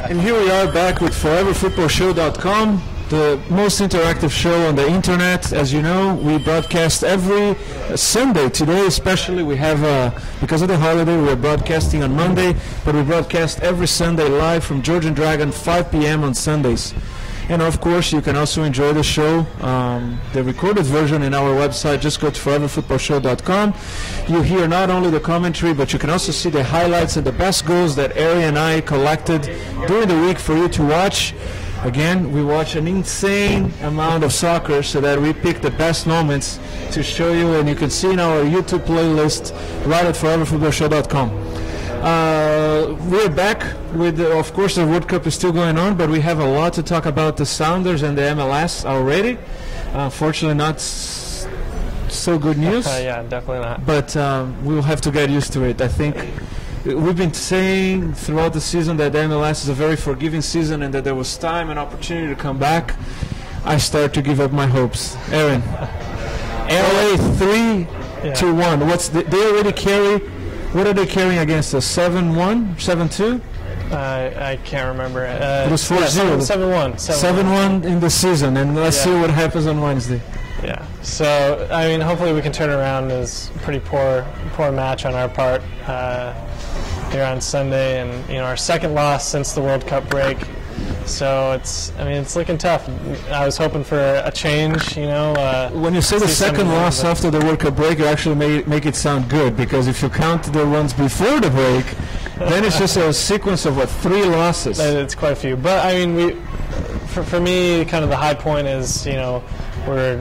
And here we are back with ForeverFootballShow.com, the most interactive show on the internet. As you know, we broadcast every Sunday. Today especially we have, because of the holiday, we are broadcasting on Monday, but we broadcast every Sunday live from Georgian Dragon, 5 p.m. on Sundays. And of course, you can also enjoy the show, the recorded version in our website. Just go to ForeverFootballShow.com. You hear not only the commentary, but you can also see the highlights and the best goals that Ari and I collected during the week for you to watch. Again, we watch an insane amount of soccer so that we pick the best moments to show you, and you can see in our YouTube playlist right at ForeverFootballShow.com. We're back with, of course, the World Cup is still going on, but we have a lot to talk about the Sounders and the MLS already. Unfortunately, not so good news. Yeah, definitely not. But we'll have to get used to it. I think we've been saying throughout the season that the MLS is a very forgiving season and that there was time and opportunity to come back. I start to give up my hopes. Aaron, LA 3-1. They already carry. What are they carrying against us? 7-1? 7-2? I can't remember. It was 4-0. 7-1. 7-1 in the season, and let's see what happens on Wednesday. Yeah. So, I mean, hopefully we can turn around this pretty poor match on our part here on Sunday, and our second loss since the World Cup break. So it's looking tough. I was hoping for a change, When you say the second loss after the World Cup break, you actually make it sound good, because if you count the ones before the break, then it's just a sequence of 3 losses. It's quite a few. But I mean, for me, kind of the high point is we're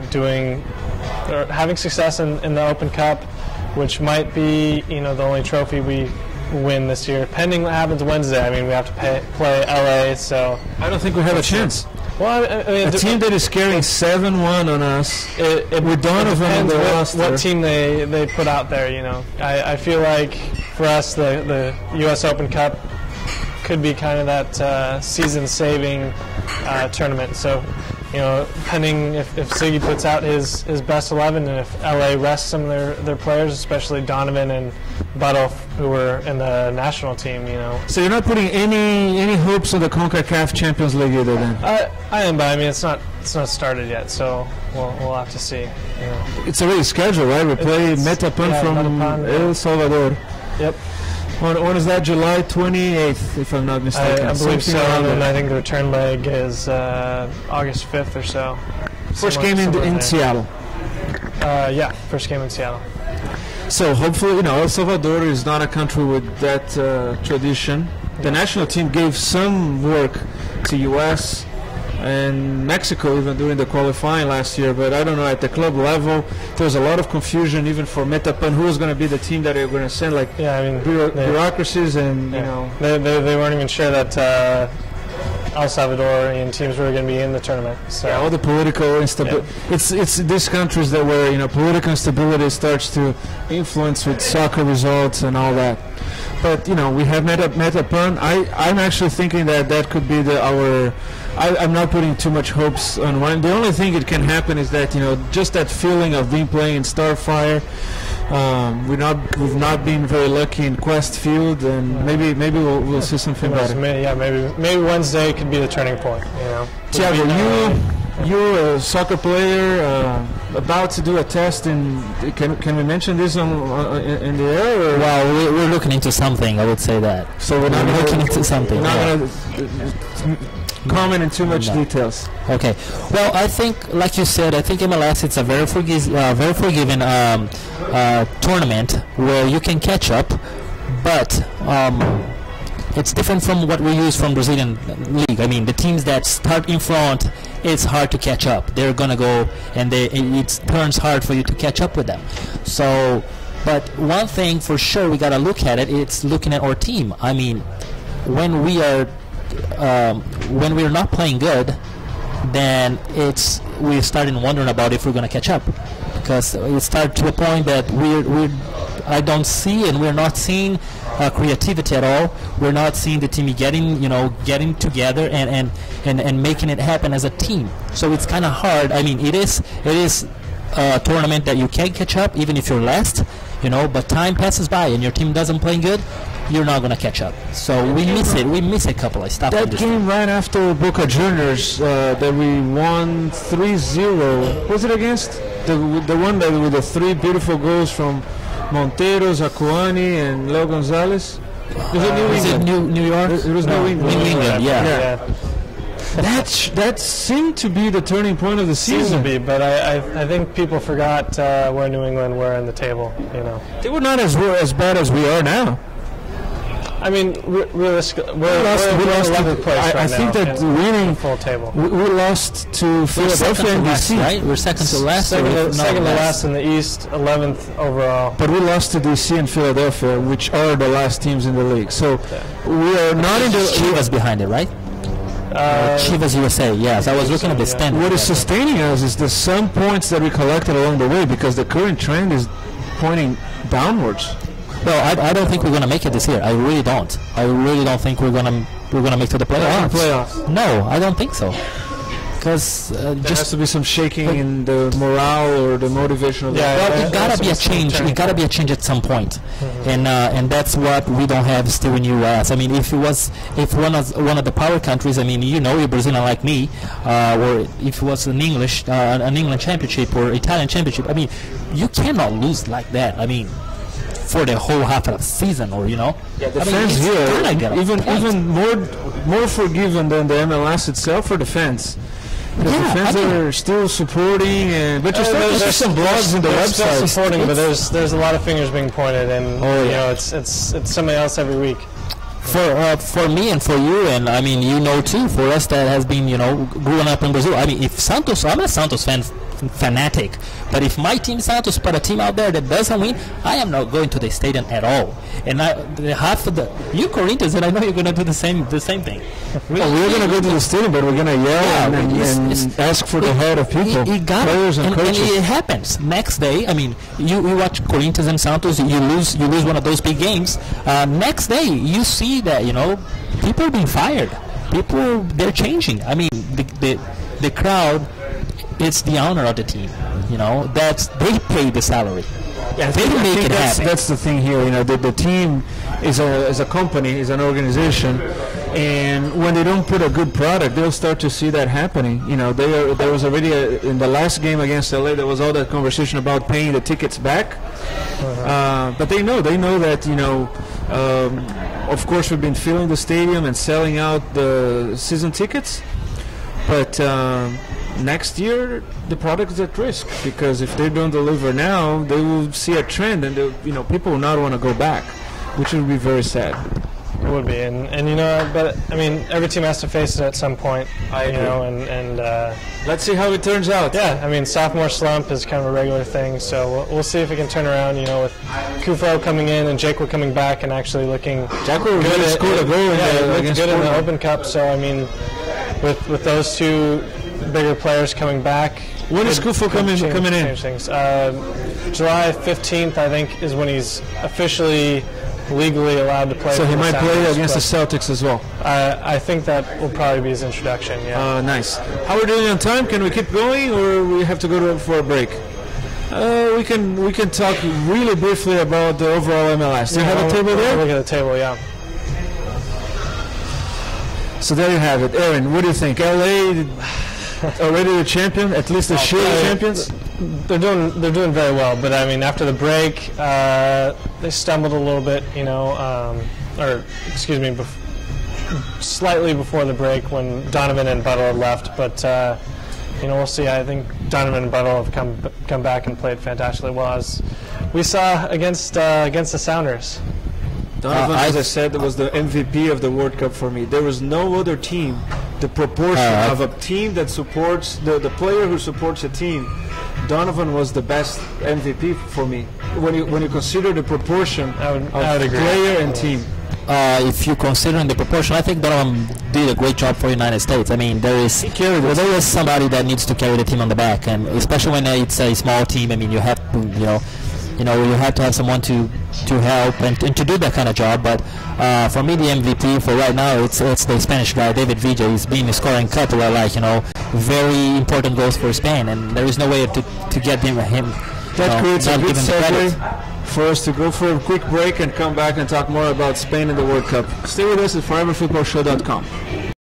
having success in the Open Cup, which might be the only trophy we win this year, pending what happens Wednesday. I mean, we have to play LA, so I don't think we have a chance. Well, I mean, a team that is carrying 7-1 on us, with Donovan on the roster. What team they put out there, I feel like for us, the U.S. Open Cup could be kind of that season-saving tournament. So, pending if Siggy puts out his best 11, and if LA rests some of their players, especially Donovan and Buttle, who were in the national team, So you're not putting any hopes on the CONCACAF Champions League either, then? I am, but I mean it's not started yet, so we'll have to see. It's already scheduled, right? We play Metapan from El Salvador. Yep. When is that? July 28th, if I'm not mistaken. I believe so, and I think the return leg is August 5th or so. First game in Seattle. Yeah, first game in Seattle. So hopefully, El Salvador is not a country with that tradition. The national team gave some work to U.S. and Mexico even during the qualifying last year, but I don't know, at the club level there was a lot of confusion even for Metapan, who was going to be the team that they were going to send, bureaucracies, and they weren't even sure that El Salvadorian teams were going to be in the tournament. So all the political instability. Yeah. It's these countries that where political instability starts to influence with soccer results and all that. But we have Metapan. I'm actually thinking that could be our. I'm not putting too much hopes on one. The only thing it can happen is that just that feeling of being playing in Starfire. We've not been very lucky in Quest Field, and maybe we'll see something better. Maybe Wednesday could be the turning point. Thiago, you're a soccer player about to do a test. Can we mention this in the air? Or? Well, we're looking into something. I would say that. So we're not looking into something. Not gonna comment in too much details. Okay. Well, I think, like you said, I think MLS it's a very forgiving tournament where you can catch up, but it's different from what we use from Brazilian league. I mean, the teams that start in front, it's hard to catch up. They're gonna go, and it turns hard for you to catch up with them. So, but one thing for sure we gotta look at it's looking at our team. I mean, when we're not playing good, then we're starting wondering about if we're going to catch up, because it started to a point that I don't see, and we're not seeing creativity at all. We're not seeing the team getting together and making it happen as a team. So it's kind of hard. I mean, it is tournament that you can catch up, even if you're last. But time passes by and your team doesn't play good, you're not gonna catch up. So we miss it. We miss a couple of stuff. That game right after Boca Juniors that we won 3-0. Was it against the one that with the 3 beautiful goals from Montero, Zakuani, and Leo Gonzalez? Was it New England? New York? It was New England. New England, yeah. That seemed to be the turning point of the season. Seems to be, but I think people forgot where New England were in the table. They were not as bad as we are now. I mean, realistically, we're 11th place right now. I think that winning full table. We lost to Philadelphia and DC. Right? We're second to last. Second to last in the East, 11th overall. But we lost to DC and Philadelphia, which are the last teams in the league. So we are not in the. Chivas behind it, right? Chivas USA, yes. I was looking at the standings. What is sustaining us is the some points that we collected along the way, because the current trend is pointing downwards. Well, I don't think we're gonna make it this year. I really don't. I really don't think we're gonna make to the playoffs. No, I don't think so. Because there has to be some shaking in the morale or the motivation of the it gotta be a change. It gotta be a change at some point, and that's what we don't have still in U.S. I mean, if one of the power countries, I mean, you're Brazilian like me, or if it was an England championship or Italian championship, I mean, you cannot lose like that. I mean, for the whole half of the season, or the fans here even more forgiving than the MLS itself for the fans. The fans are still supporting, but there's some blogs in the website. Still supporting, but there's a lot of fingers being pointed, and it's somebody else every week. For me and for you, and I mean too, for us that has been growing up in Brazil. I mean, if Santos, I'm a Santos fanatic, but if my team Santos put a team out there that doesn't win, I am not going to the stadium at all. And half of you Corinthians, and I know you're going to do the same thing. Well, we're going to go to the stadium, but we're going to yell and ask for the head of people, players and coaches. And it happens. Next day, I mean, you watch Corinthians and Santos, you lose one of those big games. Next day, you see that people are being fired. People, they're changing. I mean, the crowd. It's the owner of the team, they pay the salary. Yeah, they make it happen. That's the thing here. The team is a company, is an organization, and when they don't put a good product, they'll start to see that happening. There was already in the last game against LA, there was all that conversation about paying the tickets back. But they know that of course we've been filling the stadium and selling out the season tickets, but. Next year, the product is at risk, because if they don't deliver now, they will see a trend, and people will not want to go back, which would be very sad. It would be, and but I mean, every team has to face it at some point. I agree. And let's see how it turns out. Yeah, I mean, sophomore slump is kind of a regular thing, so we'll see if it can turn around. With Kufo coming in and Jake coming back and actually looking good. Really scored a goal. Looked good in the Open Cup. So I mean, with those two bigger players coming back. When is Kufo coming in? Things. July 15th, I think, is when he's officially legally allowed to play. So he might play against the Celtics as well. I think that will probably be his introduction. Yeah. Nice. How are we doing on time? Can we keep going, or we have to go for a break? We can talk really briefly about the overall MLS. Do you have a table there? Look at the table, yeah. So there you have it, Aaron. What do you think? LA. Already the champion, at least the Shield champions. They're doing very well, but I mean, after the break, they stumbled a little bit, or excuse me, slightly before the break when Donovan and Buttle had left. But we'll see. I think Donovan and Buttle have come back and played fantastically well, as we saw against the Sounders. Donovan, as I said, was the MVP of the World Cup for me. There was no other team. The proportion of a team that supports the player who supports a team, Donovan was the best MVP for me. When you consider the proportion of player and team. If you consider the proportion, I think Donovan did a great job for the United States. I mean, there is somebody that needs to carry the team on the back, and especially when it's a small team. I mean, you have to, You know, you have to have someone to help and to do that kind of job. But for me, the MVP for right now, it's the Spanish guy, David Villa. He's been scoring a couple of, like, you know, very important goals for Spain, and there is no way to get him. That creates a good segue for us to go for a quick break and come back and talk more about Spain and the World Cup. Stay with us at ForeverFootballShow.com.